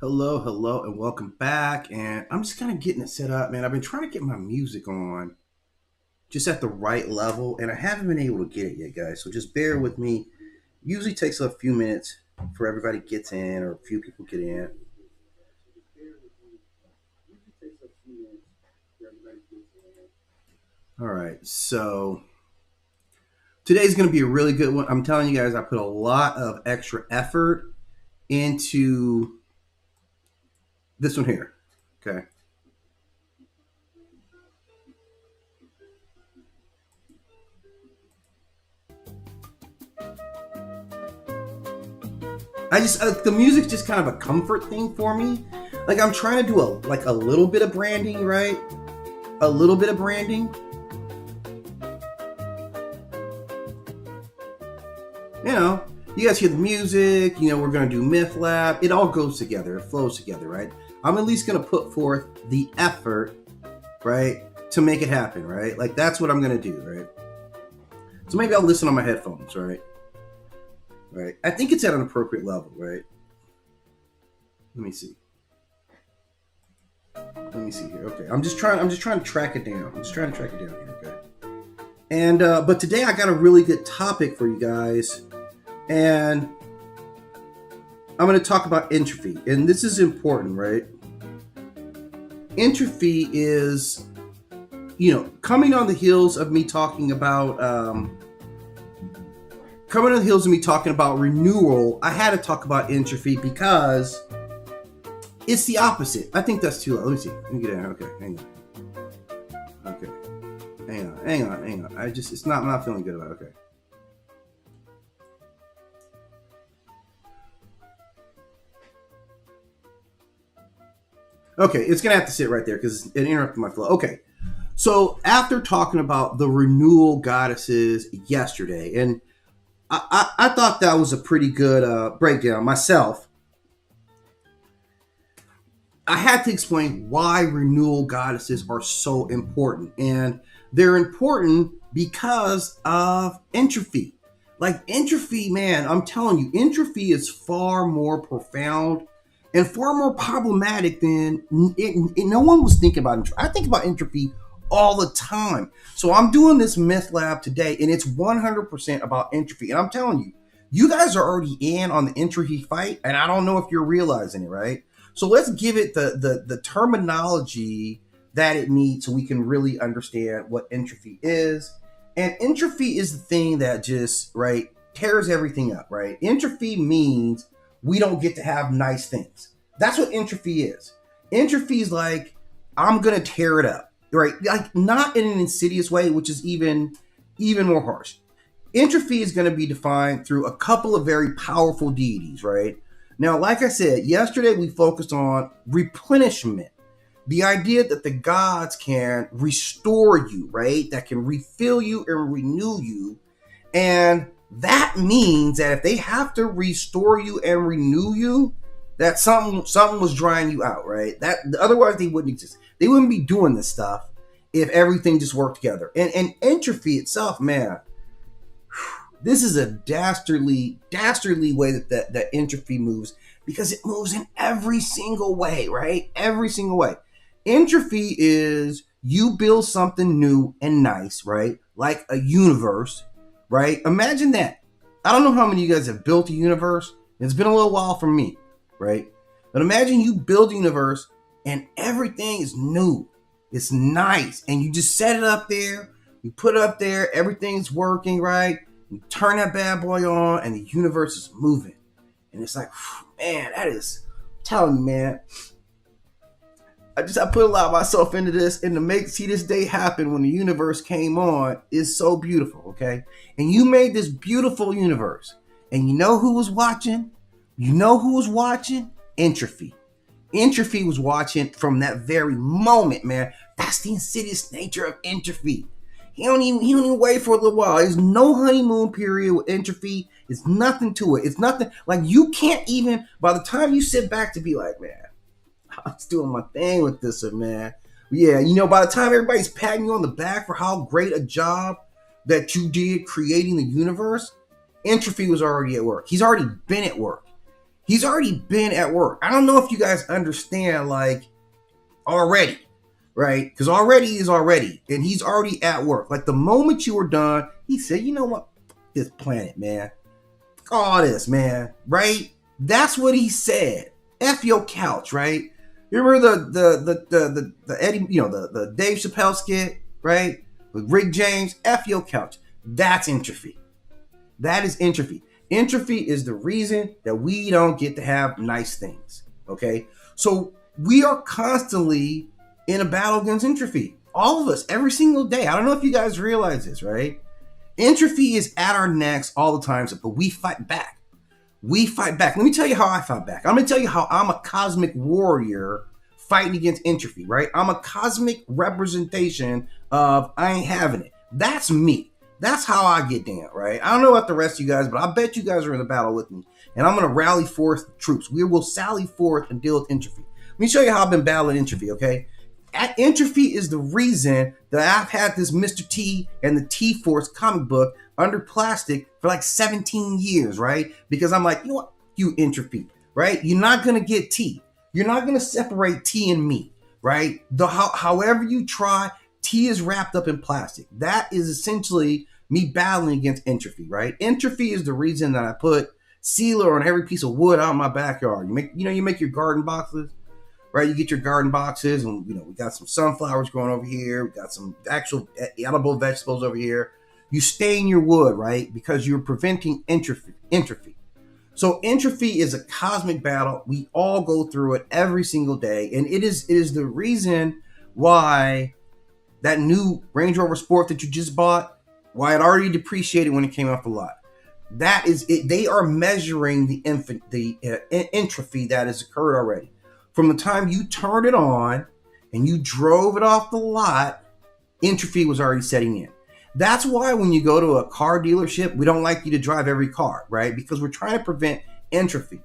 Hello, and welcome back. And I'm just kind of getting it set up, man. I've been trying to get my music on just at the right level, and I haven't been able to get it yet, guys. So just bear with me. Usually takes a few minutes for everybody gets in, or a few people get in. All right, so today's going to be a really good one. I'm telling you guys, I put a lot of extra effort into this one here. Okay. The music's just kind of a comfort thing for me. Like I'm trying to do a little bit of branding, right? A little bit of branding. You know, you guys hear the music. We're gonna do MythLab. It all goes together. It flows together, right? I'm at least gonna put forth the effort, right, to make it happen, right? Like that's what I'm gonna do, right? So maybe I'll listen on my headphones, right? Right. I think it's at an appropriate level, right? Let me see. Let me see here. Okay, I'm just trying to track it down. I'm just trying to track it down here. Okay. And but today I got a really good topic for you guys, and I'm going to talk about entropy, and this is important, right? Entropy is, coming on the heels of me talking about renewal. I had to talk about entropy because it's the opposite. I think that's too low. Let me see. Let me get in. Okay, hang on. Okay, hang on. I'm not feeling good about it. Okay. Okay, it's gonna have to sit right there because it interrupted my flow. Okay, so after talking about the renewal goddesses yesterday, and I thought that was a pretty good breakdown myself. I had to explain why renewal goddesses are so important. And they're important because of entropy. Like entropy, man, I'm telling you, entropy is far more profound and far more problematic than no one was thinking about entropy. I think about entropy all the time. So I'm doing this myth lab today, and it's 100% about entropy. And I'm telling you, you guys are already in on the entropy fight, and I don't know if you're realizing it, right? So let's give it the terminology that it needs so we can really understand what entropy is. And entropy is the thing that just, right, tears everything up, right? Entropy means we don't get to have nice things. That's what entropy is. Entropy is like, I'm going to tear it up, right? Like not in an insidious way, which is even more harsh. Entropy is going to be defined through a couple of very powerful deities, right? Now, like I said, yesterday we focused on replenishment. The idea that the gods can restore you, right? That can refill you and renew you. And that means that if they have to restore you and renew you, that something was drying you out, right? That otherwise they wouldn't exist. They wouldn't be doing this stuff if everything just worked together. And entropy itself, man, this is a dastardly way that entropy moves, because it moves in every single way, right? Every single way. Entropy is you build something new and nice, right? Like a universe, right? Imagine that. I don't know how many of you guys have built a universe. It's been a little while for me, right? But imagine you build a universe and everything is new. It's nice. And you just set it up there. You put it up there. Everything's working, right? You turn that bad boy on and the universe is moving. And it's like, man, that is, I'm telling you, man. I put a lot of myself into this, and to see this day happen when the universe came on is so beautiful, okay? And you made this beautiful universe. And you know who was watching? Entropy. Entropy was watching from that very moment, man. That's the insidious nature of entropy. He don't even wait for a little while. There's no honeymoon period with entropy. It's nothing to it. It's nothing. Like you can't even, by the time you sit back to be like, man, I was doing my thing with this one, man. Yeah, by the time everybody's patting you on the back for how great a job that you did creating the universe, entropy was already at work. He's already been at work. He's already been at work. I don't know if you guys understand, like, already, right? Because already is already, and he's already at work. Like, the moment you were done, he said, you know what? This planet, man. All this, man, right? That's what he said. F your couch, right? You remember the Eddie, you know, the Dave Chappelle skit, right? With Rick James, F your couch. That's entropy. That is entropy. Entropy is the reason that we don't get to have nice things. Okay? So we are constantly in a battle against entropy. All of us, every single day. I don't know if you guys realize this, right? Entropy is at our necks all the time, but we fight back. We fight back. Let me tell you how I fight back. I'm going to tell you how I'm a cosmic warrior fighting against entropy, right? I'm a cosmic representation of I ain't having it. That's me. That's how I get down, right? I don't know about the rest of you guys, but I bet you guys are in the battle with me. And I'm going to rally forth the troops. We will sally forth and deal with entropy. Let me show you how I've been battling entropy, okay? Entropy is the reason that I've had this Mr. T and the T-Force comic book under plastic for like 17 years, right? Because I'm like, you know what? You entropy, right? You're not going to get T. You're not going to separate T and me, right? However you try, T is wrapped up in plastic. That is essentially me battling against entropy, right? Entropy is the reason that I put sealer on every piece of wood out in my backyard. You make your garden boxes, right? You get your garden boxes, and we got some sunflowers growing over here. We got some actual edible vegetables over here. You stain your wood, right? Because you're preventing entropy. So entropy is a cosmic battle. We all go through it every single day, and it is the reason why that new Range Rover Sport that you just bought, why it already depreciated when it came off the lot. That is it. They are measuring the entropy that has occurred already. From the time you turned it on and you drove it off the lot, entropy was already setting in. That's why when you go to a car dealership, we don't like you to drive every car, right? Because we're trying to prevent entropy.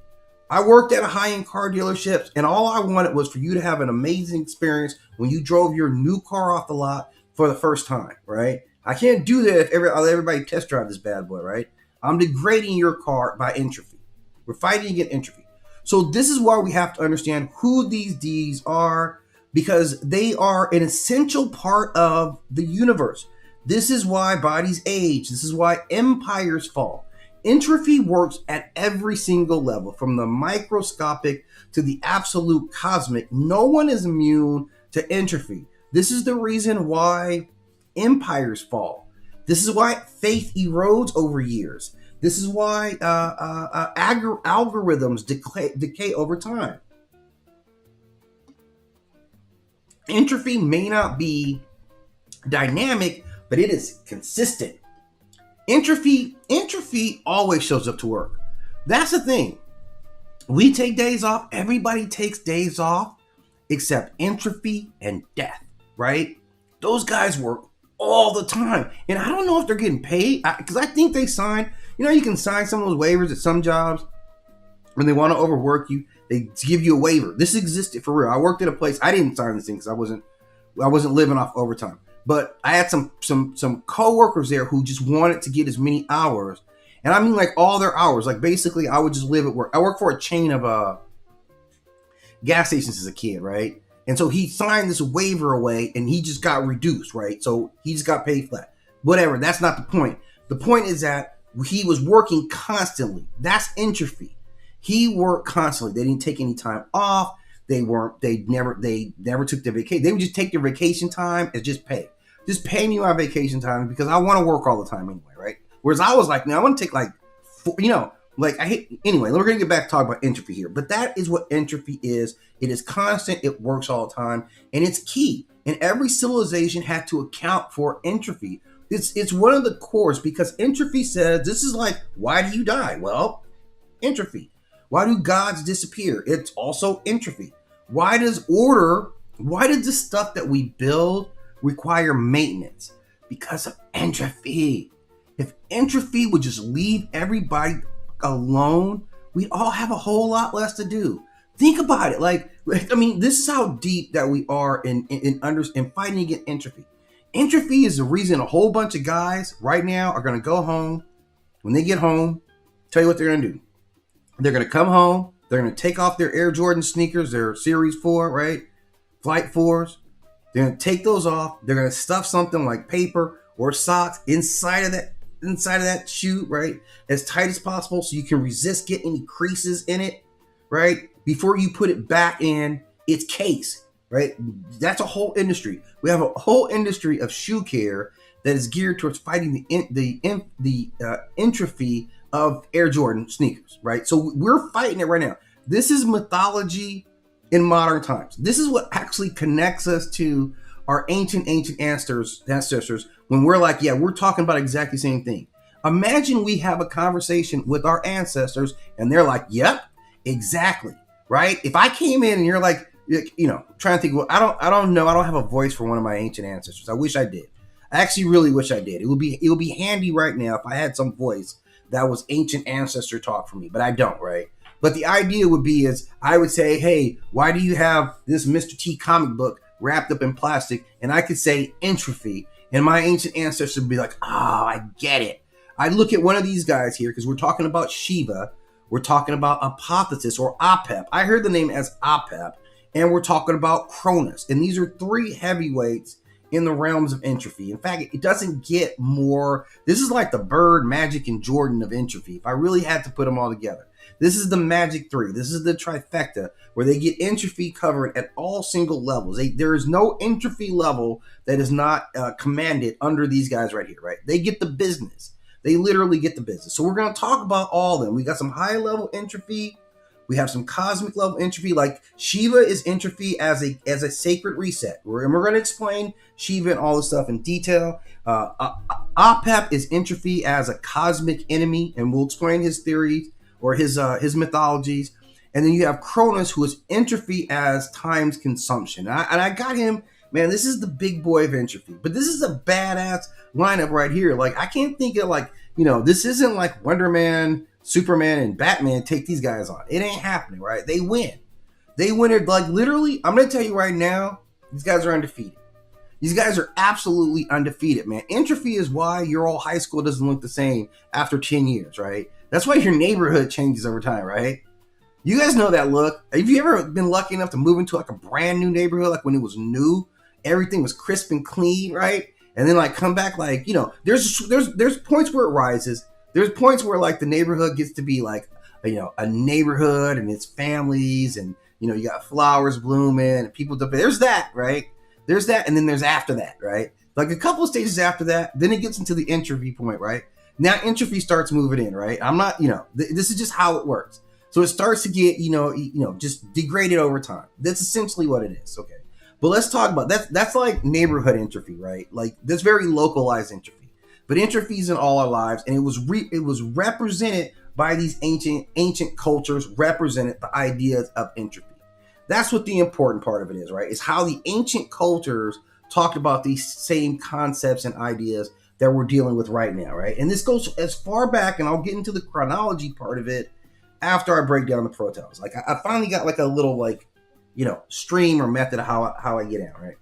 I worked at a high-end car dealership, and all I wanted was for you to have an amazing experience when you drove your new car off the lot for the first time, right? I can't do that if everybody test drive this bad boy, right? I'm degrading your car by entropy. We're fighting against entropy. So this is why we have to understand who these Ds are, because they are an essential part of the universe. This is why bodies age. This is why empires fall. Entropy works at every single level, from the microscopic to the absolute cosmic. No one is immune to entropy. This is the reason why empires fall. This is why faith erodes over years. This is why algorithms decay over time. Entropy may not be dynamic, but it is consistent. Entropy always shows up to work. That's the thing. We take days off. Everybody takes days off except entropy and death, right? Those guys work all the time. And I don't know if they're getting paid, because I think they sign, you can sign some of those waivers at some jobs when they want to overwork you. They give you a waiver. This existed for real. I worked at a place. I didn't sign this thing because I wasn't living off overtime. But I had some coworkers there who just wanted to get as many hours. And I mean like all their hours. Like basically I would just live at work. I worked for a chain of gas stations as a kid, right? And so he signed this waiver away and he just got reduced, right? So he just got paid flat. Whatever, that's not the point. The point is that he was working constantly. That's entropy. He worked constantly. They didn't take any time off. They never took their vacation. They would just take their vacation time as just pay. Just pay me my vacation time because I want to work all the time anyway, right? Whereas I was like, no, I want to take anyway, we're going to get back to talk about entropy here. But that is what entropy is. It is constant. It works all the time. And it's key. And every civilization had to account for entropy. It's one of the cores, because entropy says, this is like, why do you die? Well, entropy. Why do gods disappear? It's also entropy. Why does the stuff that we build require maintenance? Because of entropy. If entropy would just leave everybody alone, we'd all have a whole lot less to do. Think about it. This is how deep that we are in fighting against entropy. Entropy is the reason a whole bunch of guys right now are going to go home. When they get home, tell you what they're going to do. They're going to come home. They're going to take off their Air Jordan sneakers, their Series 4, right? Flight 4s. They're going to take those off. They're going to stuff something like paper or socks inside of that shoe, right? As tight as possible so you can resist getting any creases in it, right? Before you put it back in its case, right? That's a whole industry. We have a whole industry of shoe care that is geared towards fighting the entropy of Air Jordan sneakers, right? So we're fighting it right now. This is mythology in modern times. This is what actually connects us to our ancient ancestors when we're like, yeah, we're talking about exactly the same thing. Imagine we have a conversation with our ancestors and they're like, yep, exactly, right? If I came in and you're like, you know, trying to think, well, I don't know. I don't have a voice for one of my ancient ancestors. I wish I did. I actually really wish I did. It would be handy right now if I had some voice that was ancient ancestor talk for me, but I don't, right? But the idea would be is I would say, hey, why do you have this Mr. T comic book wrapped up in plastic? And I could say entropy. And my ancient ancestors would be like, oh, I get it. I look at one of these guys here because we're talking about Shiva. We're talking about Apotheosis or Apep. I heard the name as Apep. And we're talking about Cronus. And these are three heavyweights in the realms of entropy. In fact, it doesn't get more. This is like the Bird, Magic, and Jordan of entropy. If I really had to put them all together. This is the magic three. This is the trifecta where they get entropy covered at all single levels. There is no entropy level that is not commanded under these guys right here, right? They get the business. They literally get the business. So we're going to talk about all of them. We got some high level entropy. We have some cosmic level entropy. Like Shiva is entropy as a sacred reset. And we're going to explain Shiva and all this stuff in detail. Apep is entropy as a cosmic enemy, and we'll explain his theories or his mythologies. And then you have Cronus, who is entropy as time's consumption. And I got him, man, this is the big boy of entropy. But this is a badass lineup right here. Like, I can't think of, like, you know, this isn't like Wonder Man, Superman, and Batman take these guys on. It ain't happening, right? They win. They win it, like, literally, I'm going to tell you right now, these guys are undefeated. These guys are absolutely undefeated, man. Entropy is why your old high school doesn't look the same after 10 years, right? That's why your neighborhood changes over time, right? You guys know that look. Have you ever been lucky enough to move into like a brand new neighborhood, like when it was new, everything was crisp and clean, right? And then like come back, like, you know, there's points where it rises. There's points where like the neighborhood gets to be like, you know, a neighborhood and its families, and you know, you got flowers blooming and people. There's that, right? There's that, and then there's after that, right? Like a couple of stages after that, then it gets into the entropy point, right? Now entropy starts moving in, right? I'm not, you know, this is just how it works. So it starts to get, you know, just degraded over time. That's essentially what it is, okay? But let's talk about that. That's like neighborhood entropy, right? Like that's very localized entropy. But entropy is in all our lives, and it was represented by these ancient cultures, represented the ideas of entropy. That's what the important part of it is, right? Is how the ancient cultures talked about these same concepts and ideas that we're dealing with right now, right? And this goes as far back, and I'll get into the chronology part of it after I break down the protons. Like I finally got like a little like, you know, stream or method of how I get out, right?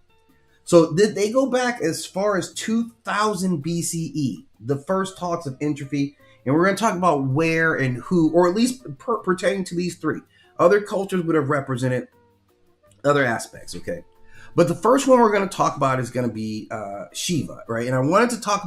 So they go back as far as 2000 BCE, the first talks of entropy, and we're going to talk about where and who, or at least pertaining to these three. Other cultures would have represented other aspects, okay? But the first one we're going to talk about is going to be Shiva, right? And I wanted to talk